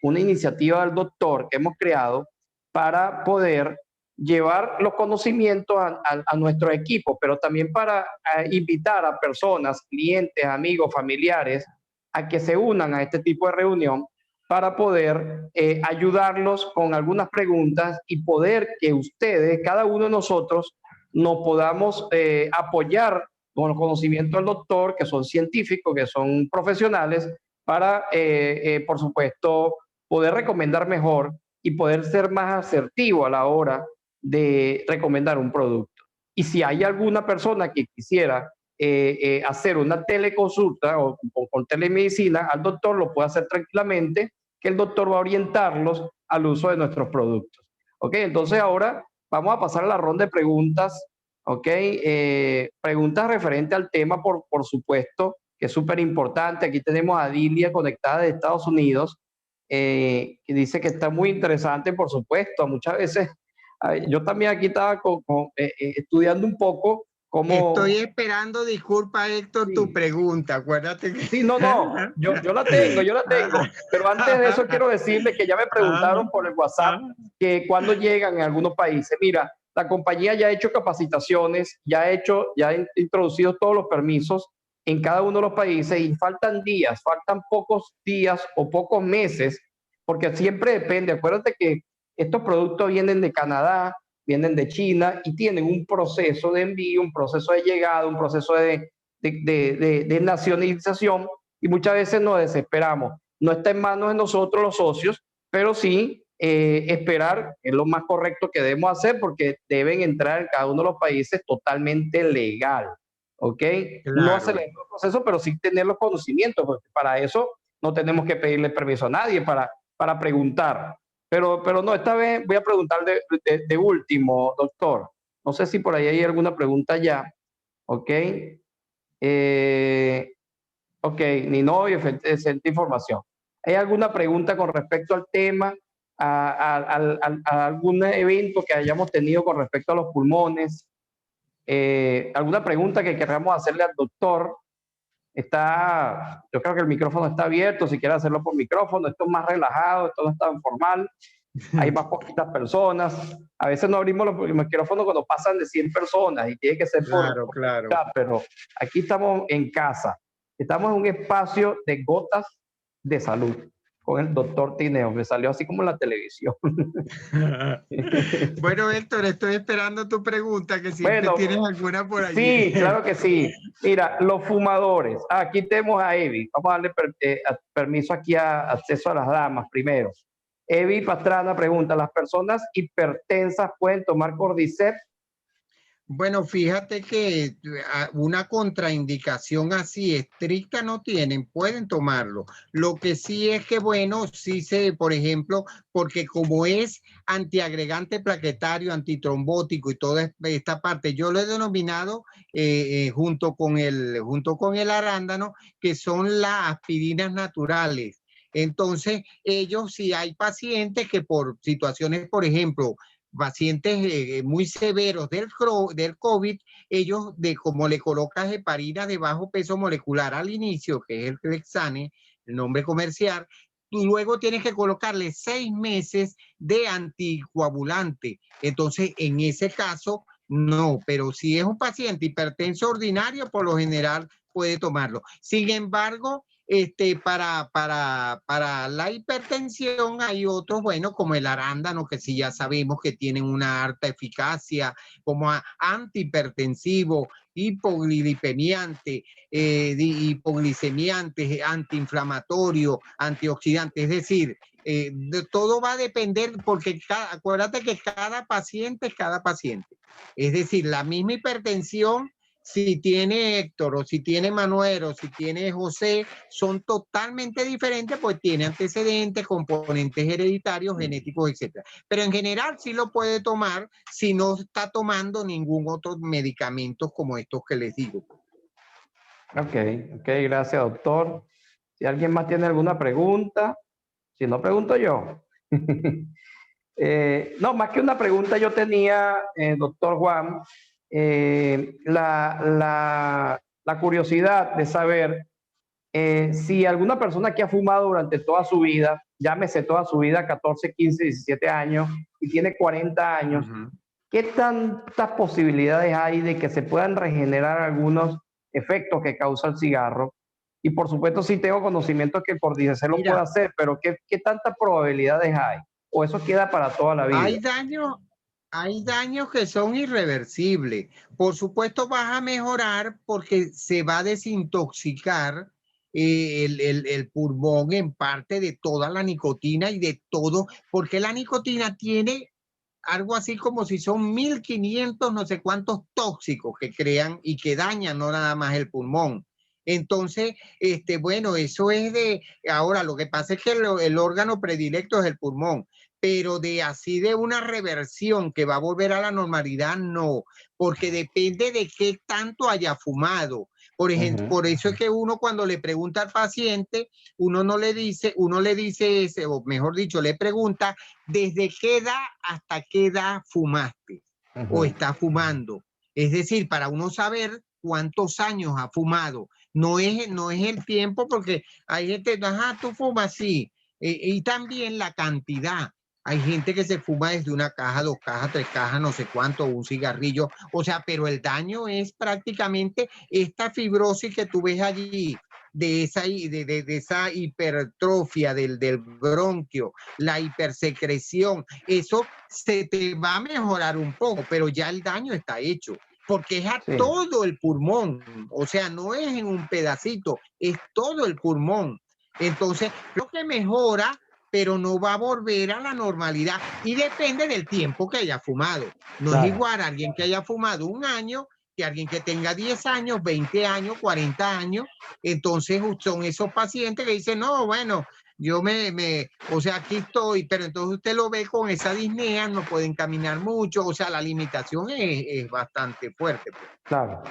Una iniciativa del doctor que hemos creado para poder llevar los conocimientos a nuestro equipo, pero también para invitar a personas, clientes, amigos, familiares, a que se unan a este tipo de reunión para poder ayudarlos con algunas preguntas y poder que ustedes, cada uno de nosotros, nos podamos apoyar con los conocimientos del doctor, que son científicos, que son profesionales, para, por supuesto, poder recomendar mejor y poder ser más asertivo a la hora de recomendar un producto. Y si hay alguna persona que quisiera hacer una teleconsulta o con telemedicina al doctor, lo puede hacer tranquilamente, que el doctor va a orientarlos al uso de nuestros productos. ¿Ok? Entonces ahora vamos a pasar a la ronda de preguntas. ¿Ok? Preguntas referentes al tema, por supuesto, que es súper importante. Aquí tenemos a Dilia conectada de Estados Unidos, que dice que está muy interesante, por supuesto. Muchas veces, yo también aquí estaba estudiando un poco cómo... Estoy esperando, disculpa, Héctor, sí. Tu pregunta. Acuérdate que... Sí, no, yo la tengo. Pero antes de eso quiero decirles que ya me preguntaron por el WhatsApp que cuando llegan en algunos países. Mira, la compañía ya ha hecho capacitaciones, ya ha introducido todos los permisos en cada uno de los países y faltan pocos días o pocos meses, porque siempre depende. Acuérdate que estos productos vienen de Canadá, vienen de China y tienen un proceso de envío, un proceso de llegada, un proceso de nacionalización y muchas veces nos desesperamos. No está en manos de nosotros los socios, pero sí esperar, es lo más correcto que debemos hacer porque deben entrar en cada uno de los países totalmente legal, ¿ok? No Claro. acelerar el proceso, pero sí tener los conocimientos, porque para eso no tenemos que pedirle permiso a nadie para preguntar. Pero no, esta vez voy a preguntar de último, doctor. No sé si por ahí hay alguna pregunta ya, ¿ok? Eh, ok, ni novio, excelente información. ¿Hay alguna pregunta con respecto al tema, a algún evento que hayamos tenido con respecto a los pulmones? ¿Alguna pregunta que queramos hacerle al doctor? Yo creo que el micrófono está abierto, si quiere hacerlo por micrófono, esto es más relajado, esto no es tan formal, hay más poquitas personas. A veces no abrimos los micrófonos cuando pasan de 100 personas y tiene que ser Claro, por claro. chat, pero aquí estamos en casa. Estamos en un espacio de gotas de salud con el doctor Tineo. Me salió así como en la televisión. Bueno, Héctor, estoy esperando tu pregunta, que siempre Bueno, tienes alguna por allí. sí, claro que sí. Mira, los fumadores. Aquí tenemos a Evi. Vamos a darle permiso aquí a acceso a las damas primero. Evi Pastrana pregunta, ¿las personas hipertensas pueden tomar Cordyceps? Bueno, fíjate que una contraindicación así estricta no tienen, pueden tomarlo. Lo que sí es que, bueno, sí se, por ejemplo, porque como es antiagregante plaquetario, antitrombótico y toda esta parte, yo lo he denominado junto con el arándano, que son las aspirinas naturales. Entonces, ellos, si hay pacientes que por situaciones, por ejemplo, pacientes muy severos del COVID, ellos, como le colocas heparina de bajo peso molecular al inicio, que es el Clexane, el nombre comercial, tú luego tienes que colocarle 6 meses de anticoagulante. Entonces, en ese caso, no, pero si es un paciente hipertenso ordinario, por lo general puede tomarlo. Sin embargo, para la hipertensión hay otros, bueno, como el arándano, que sí ya sabemos que tienen una alta eficacia como antihipertensivo, hipoglipemiante, hipoglicemiante, antiinflamatorio, antioxidante. Es decir, todo va a depender porque acuérdate que cada paciente es cada paciente. Es decir, la misma hipertensión, si tiene Héctor o si tiene Manuel o si tiene José, son totalmente diferentes, pues tiene antecedentes, componentes hereditarios, genéticos, etcétera. Pero en general sí lo puede tomar si no está tomando ningún otro medicamento como estos que les digo. Ok, gracias, doctor. Si alguien más tiene alguna pregunta, si no, pregunto yo. No, más que una pregunta yo tenía, doctor Juan, la curiosidad de saber si alguna persona que ha fumado durante toda su vida, llámese toda su vida, 14, 15, 17 años, y tiene 40 años, ¿qué tantas posibilidades hay de que se puedan regenerar algunos efectos que causa el cigarro? Y por supuesto sí tengo conocimiento que el Cordyceps lo puede Mira, hacer, pero ¿qué tantas probabilidades hay? ¿O eso queda para toda la vida? hay daños que son irreversibles. Por supuesto, vas a mejorar porque se va a desintoxicar el pulmón en parte de toda la nicotina y de todo, porque la nicotina tiene algo así como si son 1500 no sé cuántos tóxicos que crean y que dañan no nada más el pulmón. Entonces, bueno, eso es ahora lo que pasa es que el órgano predilecto es el pulmón, pero de así de una reversión que va a volver a la normalidad, no, porque depende de qué tanto haya fumado. Por ejemplo, por eso es que uno cuando le pregunta al paciente, uno no le dice, uno le dice, o mejor dicho, le pregunta, ¿desde qué edad hasta qué edad fumaste o estás fumando? Es decir, para uno saber cuántos años ha fumado. No es el tiempo porque hay gente, ajá, tú fumas, sí. Y también la cantidad. Hay gente que se fuma desde una caja, 2 cajas, 3 cajas, no sé cuánto, un cigarrillo. O sea, pero el daño es prácticamente esta fibrosis que tú ves allí, de esa hipertrofia del bronquio, la hipersecreción. Eso se te va a mejorar un poco, pero ya el daño está hecho porque es a Sí. todo el pulmón, o sea, no es en un pedacito, es todo el pulmón. Entonces, lo que mejora pero no va a volver a la normalidad y depende del tiempo que haya fumado. No es igual a alguien que haya fumado 1 año que alguien que tenga 10 años, 20 años, 40 años. Entonces son esos pacientes que dicen, no, bueno, yo o sea, aquí estoy, pero entonces usted lo ve con esa disnea, no pueden caminar mucho, o sea, la limitación es bastante fuerte. Claro.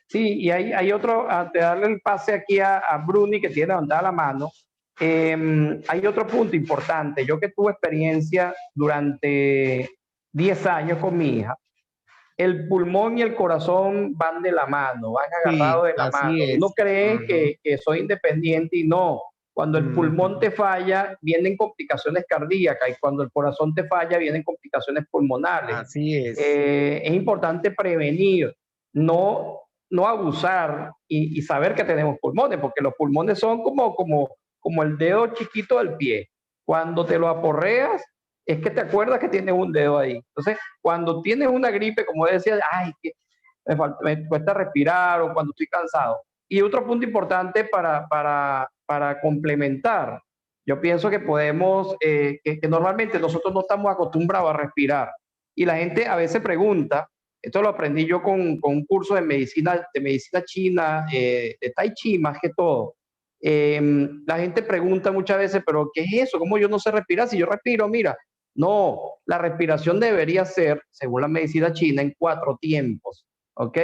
Sí, y hay otro, antes de darle el pase aquí a Bruni, que tiene levantada la mano, hay otro punto importante. Yo que tuve experiencia durante 10 años con mi hija, el pulmón y el corazón van de la mano, van agarrados Sí, de la mano. así es. Uno cree que soy independiente y no. Cuando el pulmón te falla, vienen complicaciones cardíacas y cuando el corazón te falla, vienen complicaciones pulmonares. Así es. Es importante prevenir, no abusar y saber que tenemos pulmones, porque los pulmones son como el dedo chiquito del pie. Cuando te lo aporreas, es que te acuerdas que tienes un dedo ahí. Entonces, cuando tienes una gripe, como decía, ay, que me cuesta respirar o cuando estoy cansado. Y otro punto importante para complementar, yo pienso que podemos, que normalmente nosotros no estamos acostumbrados a respirar. Y la gente a veces pregunta, esto lo aprendí yo con un curso de medicina china, de Tai Chi más que todo. La gente pregunta muchas veces, pero ¿qué es eso? ¿Cómo yo no sé respirar? Si yo respiro, mira, no, la respiración debería ser, según la medicina china, en 4 tiempos, ¿ok?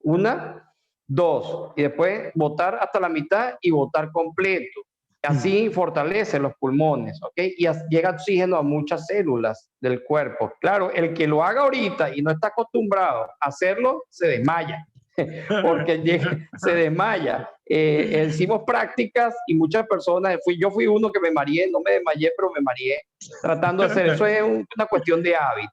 1, 2, y después botar hasta la mitad y botar completo. Así fortalece los pulmones, ¿ok? Y llega oxígeno a muchas células del cuerpo. Claro, el que lo haga ahorita y no está acostumbrado a hacerlo, se desmaya, porque se desmaya. Hicimos prácticas y muchas personas, yo fui uno que me mareé, no me desmayé, pero me mareé tratando de hacer eso. Es una cuestión de hábito.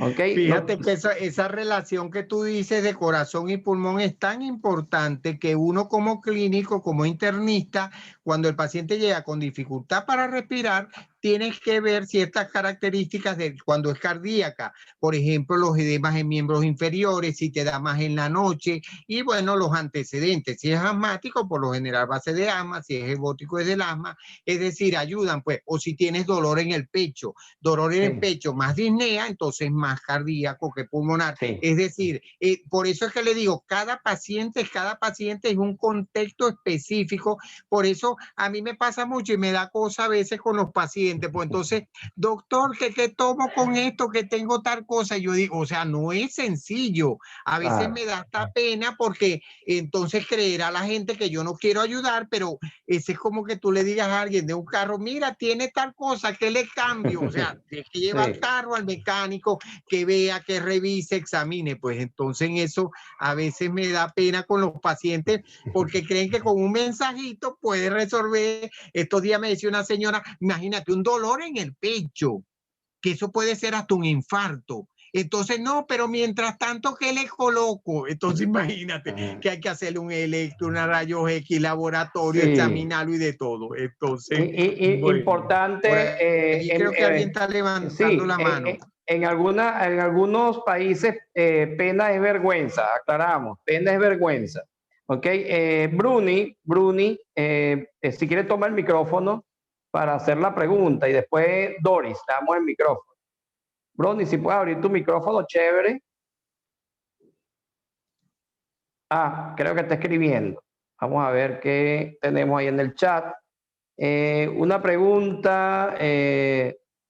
Okay. Fíjate que esa relación que tú dices de corazón y pulmón es tan importante que uno como clínico, como internista, cuando el paciente llega con dificultad para respirar, tienes que ver ciertas características de cuando es cardíaca, por ejemplo, los edemas en miembros inferiores, si te da más en la noche, y bueno, los antecedentes. Si es asmático, por lo general base de asma, si es hebótico es del asma, es decir, ayudan, pues, o si tienes dolor en el pecho más disnea, entonces más cardíaco que pulmonar. Sí. Es decir, por eso es que le digo, cada paciente es un contexto específico. Por eso a mí me pasa mucho y me da cosa a veces con los pacientes. Pues entonces, doctor, ¿qué tomo con esto? Que tengo tal cosa. Y yo digo, o sea, no es sencillo. A veces me da esta pena porque entonces creerá la gente que yo no quiero ayudar, pero ese es como que tú le digas a alguien de un carro, mira, tiene tal cosa, ¿qué le cambio? O sea, tienes que llevar el carro al mecánico, que vea, que revise, examine. Pues entonces en eso a veces me da pena con los pacientes porque creen que con un mensajito puede resolver. Estos días me decía una señora, imagínate, un dolor en el pecho, que eso puede ser hasta un infarto. Entonces, no, pero mientras tanto, ¿qué le coloco? Entonces, imagínate que hay que hacerle un electro, una rayos X, laboratorio, examinarlo y de todo. Entonces, bueno, importante. Creo que alguien está levantando la mano. En algunos países, pena es vergüenza, aclaramos, pena es vergüenza. Ok, Bruni, si quiere toma el micrófono para hacer la pregunta y después Doris, le damos el micrófono. Bruni, si puedes abrir tu micrófono, chévere. Creo que está escribiendo. Vamos a ver qué tenemos ahí en el chat. Una pregunta,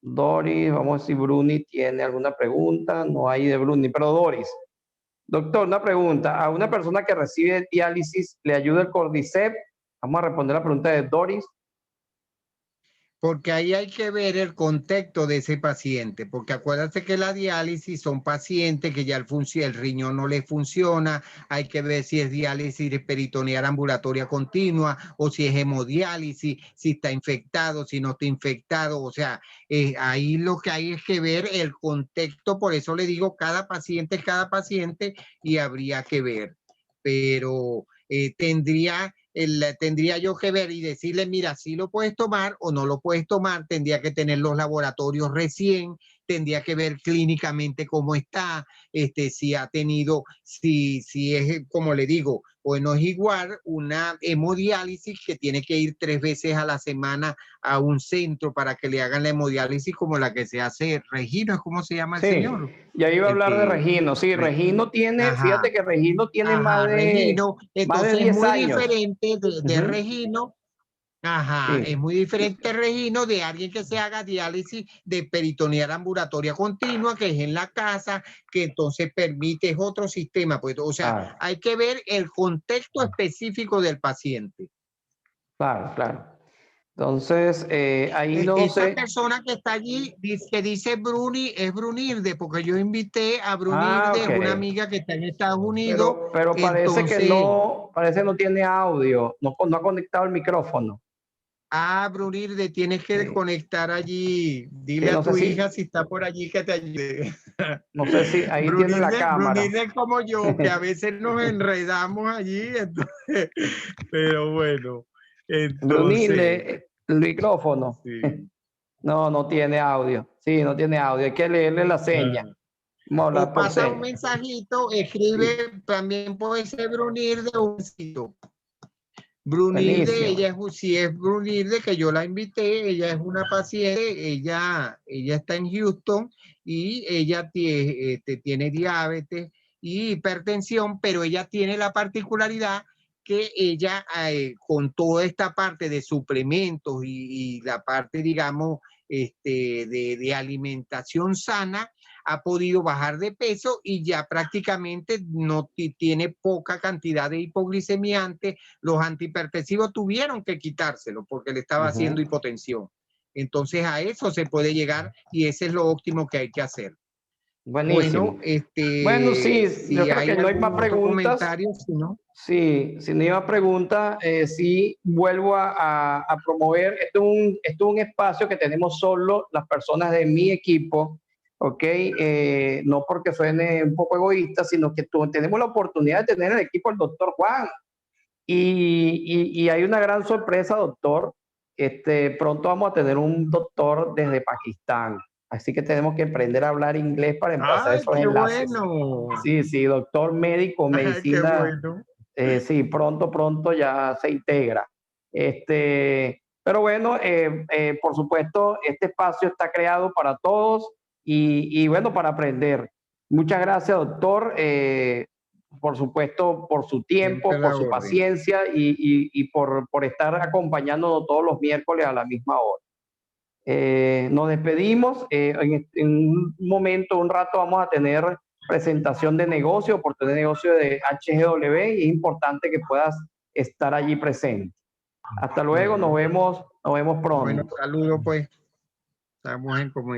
Doris, vamos a ver si Bruni tiene alguna pregunta. No hay de Bruni, pero Doris. Doctor, una pregunta. ¿A una persona que recibe diálisis le ayuda el Cordyceps? Vamos a responder la pregunta de Doris. Porque ahí hay que ver el contexto de ese paciente, porque acuérdate que la diálisis son pacientes que ya el riñón no les funciona, hay que ver si es diálisis peritoneal ambulatoria continua o si es hemodiálisis, si está infectado, si no está infectado, o sea, ahí lo que hay es que ver el contexto, por eso le digo, cada paciente es cada paciente y habría que ver, pero tendría yo que ver y decirle, mira, si lo puedes tomar o no lo puedes tomar, tendría que tener los laboratorios recién, tendría que ver clínicamente cómo está, si ha tenido, si es, como le digo, o no es igual una hemodiálisis que tiene que ir 3 veces a la semana a un centro para que le hagan la hemodiálisis como la que se hace Regino, ¿es cómo se llama el señor? Ya iba a hablar de Regino. Sí, Regino tiene, Ajá, fíjate que Regino tiene Regino, más de entonces es 10 muy años. diferente de Regino. Ajá, es Sí, muy diferente Regino de alguien que se haga diálisis de peritoneal ambulatoria continua, que es en la casa, que entonces permite, es otro sistema, pues, o sea, claro, hay que ver el contexto específico del paciente. claro, claro. Entonces, ahí no Esa sé. persona que está allí, que dice Bruni, es Brunilde, porque yo invité a Ah, Brunilde, es ok. una amiga que está en Estados Unidos, Pero entonces... parece que no tiene audio, no ha conectado el micrófono. Brunilde, tienes que Sí, conectar allí. sí, Dile a no sé tu hija si, si está por allí que te ayude. no sé si ahí tiene la cámara. Brunilde es como yo, que a veces nos enredamos allí, entonces, pero bueno, entonces, Brunilde, el micrófono. sí. No, no tiene audio. Sí, no tiene audio. Hay que leerle la seña. Ah. Vamos a O hablar por pasa un seña. mensajito, Sí, escribe, también puede ser Brunilde o un sitio. Brunilde, buenísimo. si es Brunilde, que yo la invité, ella es una paciente, ella está en Houston y ella tiene diabetes y hipertensión, pero ella tiene la particularidad que ella, con toda esta parte de suplementos y la parte, digamos, de alimentación sana, ha podido bajar de peso y ya prácticamente no tiene poca cantidad de hipoglicemia antes. Los antihipertensivos tuvieron que quitárselo porque le estaba haciendo Ujú. hipotensión. Entonces a eso se puede llegar y ese es lo óptimo que hay que hacer. Bueno, Buenísimo. Bueno, sí, yo si creo hay que no hay más algún otro preguntas. comentario, si no. Sí, si no hay más preguntas, sí vuelvo a promover. Esto es un espacio que tenemos solo las personas de mi equipo, ¿ok? No porque suene un poco egoísta, sino que tenemos la oportunidad de tener el equipo del doctor Juan. Y hay una gran sorpresa, doctor. Pronto vamos a tener un doctor desde Pakistán. Así que tenemos que aprender a hablar inglés para hacer ¡Ay, esos qué enlaces. bueno! Sí, sí, doctor médico, ¡Ay, qué medicina. bueno! Sí, pronto ya se integra. Pero bueno, por supuesto, este espacio está creado para todos y bueno, para aprender. Muchas gracias, doctor. Por supuesto, por su Siempre tiempo, a por la su orden. paciencia y por estar acompañándonos todos los miércoles a la misma hora. Nos despedimos. En un momento, un rato, vamos a tener presentación de negocio, oportunidad de negocio de HGW y es importante que puedas estar allí presente. Hasta luego, Bueno, nos vemos bueno, pronto. saludos pues. Estamos en comunicación.